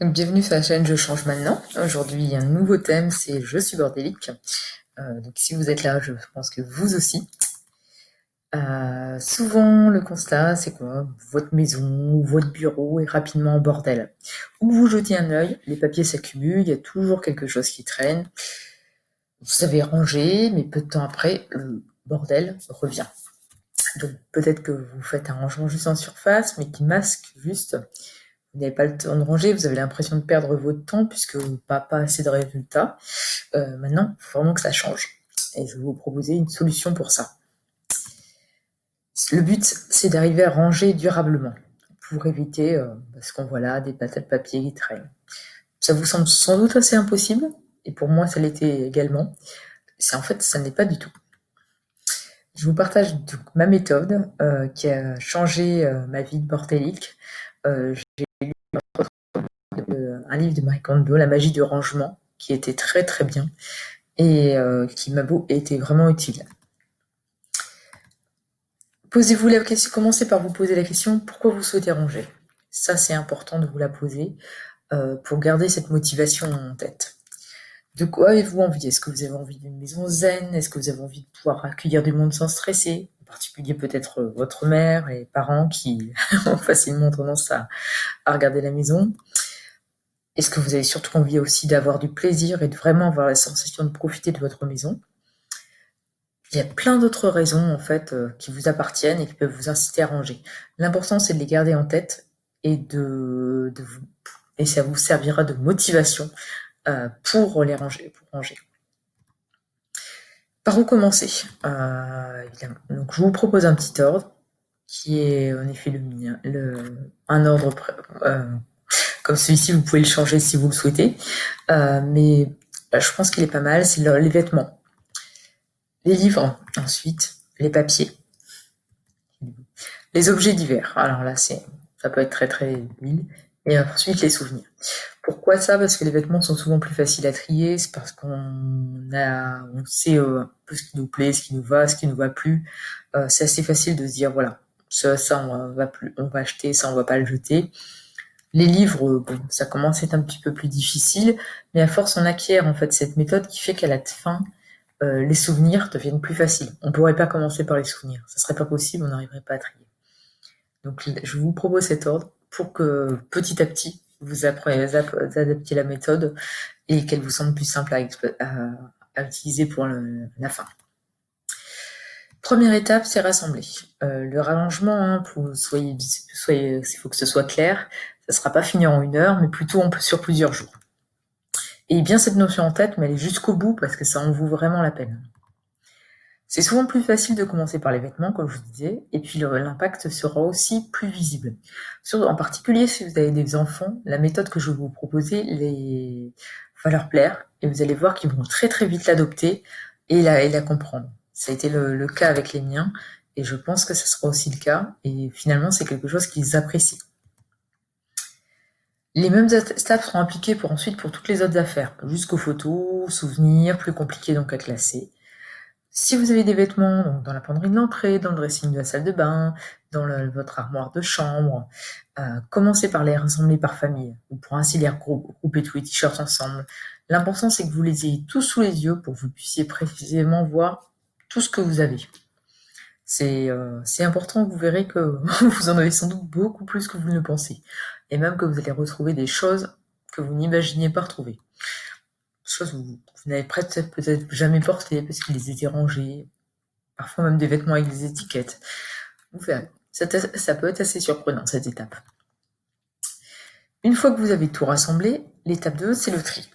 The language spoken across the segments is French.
Donc, bienvenue sur la chaîne Je change maintenant. Aujourd'hui, il y a un nouveau thème, c'est Je suis bordélique. Donc si vous êtes là, je pense que vous aussi. Souvent, le constat, c'est quoi? Votre maison ou votre bureau est rapidement en bordel. Où vous jetez un œil, les papiers s'accumulent, il y a toujours quelque chose qui traîne. Vous savez ranger, mais peu de temps après, le bordel revient. Donc peut-être que vous faites un rangement juste en surface, mais qui masque juste. Vous n'avez pas le temps de ranger, vous avez l'impression de perdre votre temps puisque pas assez de résultats. Maintenant, il faut vraiment que ça change. Et je vais vous proposer une solution pour ça. Le but, c'est d'arriver à ranger durablement pour éviter, parce qu'on voit là des patates de papier qui traînent. Ça vous semble sans doute assez impossible, et pour moi, ça l'était également. En fait, ça n'est pas du tout. Je vous partage donc ma méthode qui a changé ma vie de bordélique. J'ai lu un livre de Marie Kondo, La magie du rangement, qui était très très bien et qui m'a été vraiment utile. Posez-vous la question, commencez par vous poser la question pourquoi vous souhaitez ranger. Ça, c'est important de vous la poser pour garder cette motivation en tête. De quoi avez-vous envie? Est-ce que vous avez envie d'une maison zen? Est-ce que vous avez envie de pouvoir accueillir du monde sans stresser? En particulier peut-être votre mère et parents qui ont facilement tendance à regarder la maison. Est-ce que vous avez surtout envie aussi d'avoir du plaisir et de vraiment avoir la sensation de profiter de votre maison? Il y a plein d'autres raisons en fait qui vous appartiennent et qui peuvent vous inciter à ranger. L'important c'est de les garder en tête et et ça vous servira de motivation pour les ranger, pour ranger. Par où commencer? Évidemment. Donc je vous propose un petit ordre qui est en effet un ordre comme celui-ci. Vous pouvez le changer si vous le souhaitez, mais je pense qu'il est pas mal. C'est les vêtements, les livres, ensuite les papiers, les objets divers. Alors là, ça peut être très très utile. Et ensuite les souvenirs. Pourquoi ça? Parce que les vêtements sont souvent plus faciles à trier. C'est parce on sait un peu ce qui nous plaît, ce qui nous va, ce qui nous va plus. C'est assez facile de se dire voilà, ça on va acheter, ça on va pas le jeter. Les livres, bon, ça commence à être un petit peu plus difficile, mais à force on acquiert en fait cette méthode qui fait qu'à la fin, les souvenirs deviennent plus faciles. On pourrait pas commencer par les souvenirs, ça serait pas possible, on n'arriverait pas à trier. Donc je vous propose cet ordre pour que petit à petit vous adaptiez la méthode et qu'elle vous semble plus simple à utiliser pour la fin. Première étape, c'est rassembler. Le rallongement, il faut que ce soit clair. Ça ne sera pas fini en 1 heure, mais plutôt sur plusieurs jours. Et bien cette notion en tête, mais allez jusqu'au bout parce que ça en vaut vraiment la peine. C'est souvent plus facile de commencer par les vêtements, comme je vous disais, et puis l'impact sera aussi plus visible. En particulier, si vous avez des enfants, la méthode que je vais vous proposer va leur plaire, et vous allez voir qu'ils vont très très vite l'adopter et la comprendre. Ça a été le cas avec les miens, et je pense que ça sera aussi le cas, et finalement c'est quelque chose qu'ils apprécient. Les mêmes étapes seront appliquées ensuite pour toutes les autres affaires, jusqu'aux photos, souvenirs, plus compliqués donc à classer. Si vous avez des vêtements donc dans la penderie de l'entrée, dans le dressing de la salle de bain, dans votre armoire de chambre, commencez par les rassembler par famille, ou pour ainsi les regrouper tous les t-shirts ensemble. L'important c'est que vous les ayez tous sous les yeux pour que vous puissiez précisément voir tout ce que vous avez. C'est important, vous verrez que vous en avez sans doute beaucoup plus que vous ne le pensez, et même que vous allez retrouver des choses que vous n'imaginiez pas retrouver. Choses que vous n'avez peut-être jamais portées parce qu'ils étaient rangés, parfois même des vêtements avec des étiquettes. Vous verrez, ça peut être assez surprenant cette étape. Une fois que vous avez tout rassemblé, l'étape 2, c'est le tri.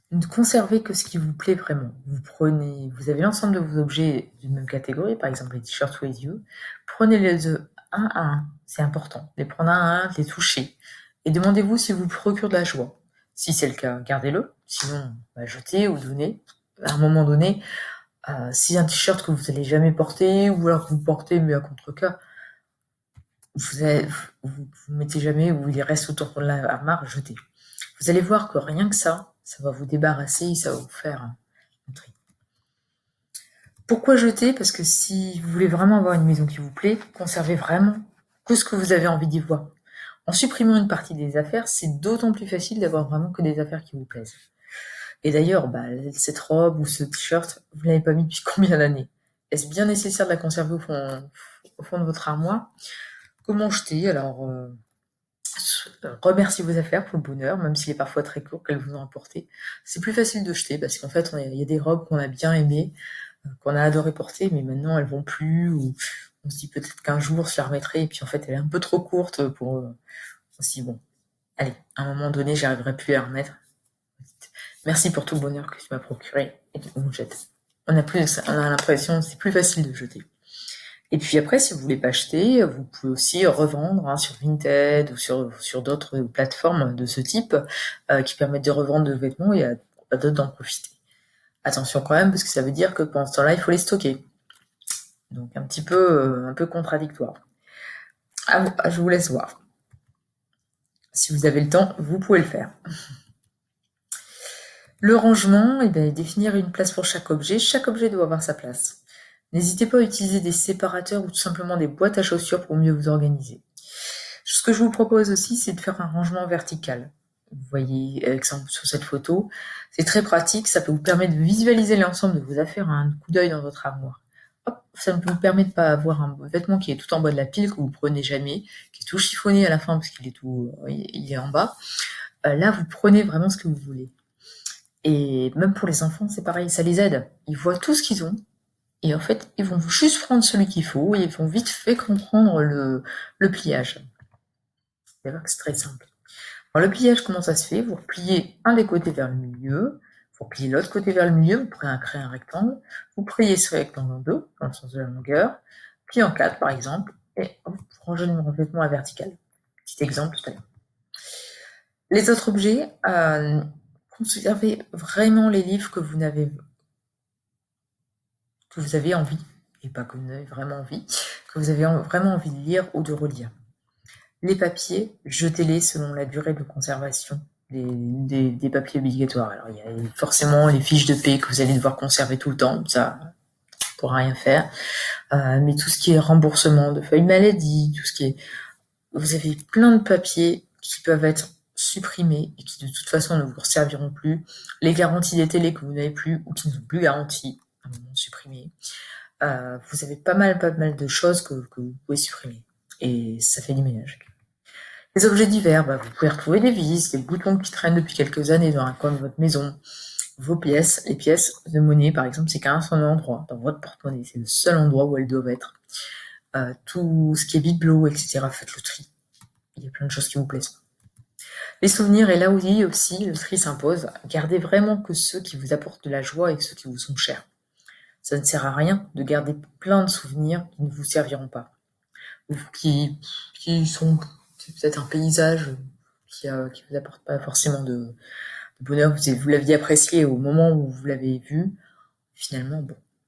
Ne conservez que ce qui vous plaît vraiment. Vous avez l'ensemble de vos objets d'une même catégorie, par exemple les t-shirts sous les yeux. Prenez-les un à un, c'est important. Les prendre un à un, les toucher. Et demandez-vous si vous procure de la joie. Si c'est le cas, gardez-le. Sinon, jetez ou donnez. À un moment donné, si un t-shirt que vous n'allez jamais porter, ou alors que vous portez mais à contre-cœur, vous mettez jamais, ou il reste autour de l'armoire, jetez. Vous allez voir que rien que ça va vous débarrasser et ça va vous faire un tri. Pourquoi jeter? Parce que si vous voulez vraiment avoir une maison qui vous plaît, conservez vraiment que ce que vous avez envie d'y voir. En supprimant une partie des affaires, c'est d'autant plus facile d'avoir vraiment que des affaires qui vous plaisent. Et d'ailleurs, cette robe ou ce t-shirt, vous l'avez pas mis depuis combien d'années? Est-ce bien nécessaire de la conserver au fond de votre armoire? Comment jeter? Alors, remerciez vos affaires pour le bonheur, même s'il est parfois très court qu'elles vous ont apporté. C'est plus facile de jeter parce qu'en fait, il y a des robes qu'on a bien aimées, qu'on a adoré porter, mais maintenant elles vont plus, ou on se dit peut-être qu'un jour je la remettrai, et puis en fait elle est un peu trop courte pour. On se dit bon, allez, à un moment donné, j'arriverai plus à la remettre. Merci pour tout le bonheur que tu m'as procuré, et on jette. On a l'impression, c'est plus facile de jeter. Et puis après, si vous voulez pas acheter, vous pouvez aussi revendre sur Vinted ou sur d'autres plateformes de ce type qui permettent de revendre de vêtements et à d'autres d'en profiter. Attention quand même, parce que ça veut dire que pendant ce temps-là, il faut les stocker. Donc un peu contradictoire. Je vous laisse voir. Si vous avez le temps, vous pouvez le faire. Le rangement, définir une place pour chaque objet. Chaque objet doit avoir sa place. N'hésitez pas à utiliser des séparateurs ou tout simplement des boîtes à chaussures pour mieux vous organiser. Ce que je vous propose aussi, c'est de faire un rangement vertical. Vous voyez, exemple sur cette photo, c'est très pratique, ça peut vous permettre de visualiser l'ensemble de vos affaires à un coup d'œil dans votre armoire. Hop, ça vous permet de ne pas avoir un vêtement qui est tout en bas de la pile, que vous prenez jamais, qui est tout chiffonné à la fin parce qu'il est il est en bas. Là, vous prenez vraiment ce que vous voulez. Et même pour les enfants, c'est pareil, ça les aide. Ils voient tout ce qu'ils ont, et en fait, ils vont juste prendre celui qu'il faut, et ils vont vite fait comprendre le pliage. Vous que c'est très simple. Alors, le pliage, comment ça se fait? Vous repliez un des côtés vers le milieu, vous repliez l'autre côté vers le milieu, vous prenez créez un rectangle, vous pliez ce rectangle en deux, dans le sens de la longueur, pliez en quatre par exemple, et vous rangez le vêtement à vertical. Petit exemple tout à l'heure. Les autres objets, conservez vraiment les livres que vous avez envie, et pas que vous avez vraiment envie, que vous avez vraiment envie de lire ou de relire. Les papiers, jetez-les selon la durée de conservation des papiers obligatoires. Alors, il y a forcément les fiches de paie que vous allez devoir conserver tout le temps, ça ne pourra rien faire. Mais tout ce qui est remboursement de feuilles maladie, tout ce qui est... Vous avez plein de papiers qui peuvent être supprimés et qui de toute façon ne vous serviront plus. Les garanties des télés que vous n'avez plus ou qui ne sont plus garanties, à un moment supprimées. Vous avez pas mal de choses que vous pouvez supprimer. Et ça fait du ménage. Les objets divers, vous pouvez retrouver des vis, des boutons qui traînent depuis quelques années dans un coin de votre maison. Vos pièces, les pièces de monnaie par exemple, c'est qu'à un seul endroit, dans votre porte-monnaie, c'est le seul endroit où elles doivent être. Tout ce qui est bibelot, etc., faites le tri. Il y a plein de choses qui vous plaisent pas. Les souvenirs, et là aussi, le tri s'impose. Gardez vraiment que ceux qui vous apportent de la joie et ceux qui vous sont chers. Ça ne sert à rien de garder plein de souvenirs qui ne vous serviront pas. Ou qui sont peut-être un paysage qui vous apporte pas forcément de bonheur. Vous l'aviez apprécié au moment où vous l'avez vu. Finalement,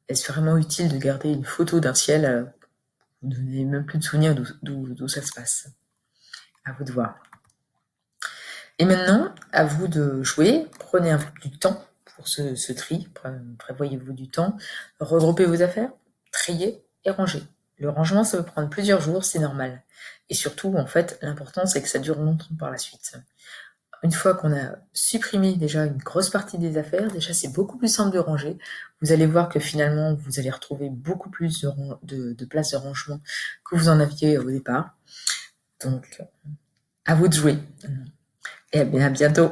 est-ce vraiment utile de garder une photo d'un ciel? Vous n'avez même plus de souvenir d'où ça se passe. À vous de voir. Et maintenant, à vous de jouer. Prenez un peu du temps pour ce tri. Prévoyez-vous du temps. Regroupez vos affaires, triez et rangez. Le rangement, ça peut prendre plusieurs jours, c'est normal. Et surtout, en fait, l'important, c'est que ça dure longtemps par la suite. Une fois qu'on a supprimé déjà une grosse partie des affaires, déjà c'est beaucoup plus simple de ranger. Vous allez voir que finalement, vous allez retrouver beaucoup plus de place de rangement que vous en aviez au départ. Donc, à vous de jouer. Et à bientôt.